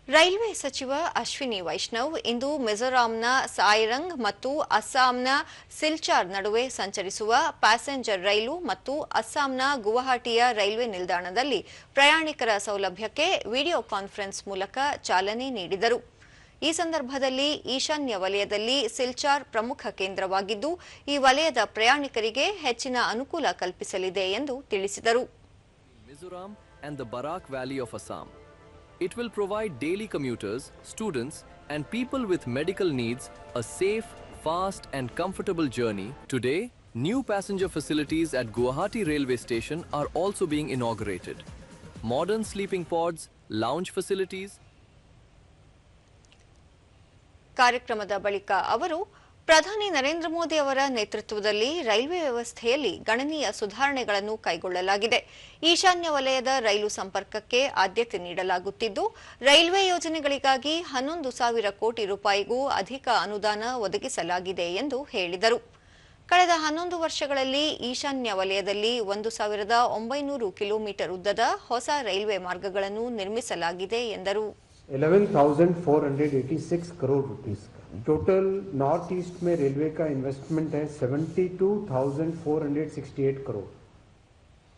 Railway ಸಚಿವ ಅಶ್ವಿನಿ ವೈಷ್ಣವ್ ಇಂದು ಮಿಜೋರಾಂನ ಸಾಯ್ರಂಗ್ ಮತ್ತು ಅಸ್ಸಾಂನ ಸಿಲ್ಚಾರ್ ನಡುವೆ ಸಂಚರಿಸುವ ಪ್ಯಾಸೆಂಜರ್ ರೈಲು ಮತ್ತು ಅಸ್ಸಾಂನ ಗುವಾಹಟಿಯ ರೈಲ್ವೆ ನಿಲ್ದಾಣದಲ್ಲಿ ಪ್ರಯಾಣಿಕರ ಸೌಲಭ್ಯಕ್ಕೆ ವಿಡಿಯೋ ಕಾನ್ಫರೆನ್ಸ್ ಮೂಲಕ ಚಾಲನೆ ನೀಡಿದರು. ಈ ಸಂದರ್ಭದಲ್ಲಿ ಈಶಾನ್ಯ ವಲಯದಲ್ಲಿ ಸಿಲ್ಚಾರ್ ಪ್ರಮುಖ ಕೇಂದ್ರವಾಗಿದ್ದು, ಈ ವಲಯದ ಪ್ರಯಾಣಿಕರಿಗೆ ಹೆಚ್ಚಿನ ಅನುಕೂಲ ಕಲ್ಪಿಸಲಿದೆ ಎಂದು ತಿಳಿಸಿದರು. Mizoram and the Barak Valley of Assam. It will provide daily commuters, students, and people with medical needs a safe, fast, and comfortable journey. Today, new passenger facilities at Guwahati Railway Station are also being inaugurated. Modern sleeping pods, lounge facilities. ಕಾರ್ಯಕ್ರಮದ ಬಳಿಕ ಅವರು ಪ್ರಧಾನಿ ನರೇಂದ್ರ ಮೋದಿ ಅವರ ನೇತೃತ್ವದಲ್ಲಿ railway ವ್ಯವಸ್ಥೆಯಲ್ಲಿ ಗಣನೀಯ ಸುಧಾರಣೆಗಳನ್ನು ಕೈಗೊಳ್ಳಲಾಗಿದೆ. ಈಶಾನ್ಯ ವಲಯದ ರೈಲು ಸಂಪರ್ಕಕ್ಕೆ ಆದ್ಯತೆ ನೀಡಲಾಗುತ್ತಿದ್ದು, ರೈಲ್ವೆ ಯೋಜನೆಗಳಿಗಾಗಿ 11,000 ಕೋಟಿ ರೂಪಾಯಿಗೂ ಅಧಿಕ ಅನುದಾನ ಒದಗಿಸಲಾಗಿದೆ ಎಂದು ಹೇಳಿದರು. ಕಳೆದ 11 ವರ್ಷಗಳಲ್ಲಿ ಈಶಾನ್ಯ ವಲಯದಲ್ಲಿ 1,900 ಕಿಲೋಮೀಟರ್ ಉದ್ದದ ಹೊಸ ರೈಲ್ವೆ ಮಾರ್ಗಗಳನ್ನು ನಿರ್ಮಿಸಲಾಗಿದೆ ಎಂದರು. 11,486 करोड़ रुपीस का टोटल नॉर्थ ईस्ट में रेलवे का इन्वेस्टमेंट है 72,468 करोड़.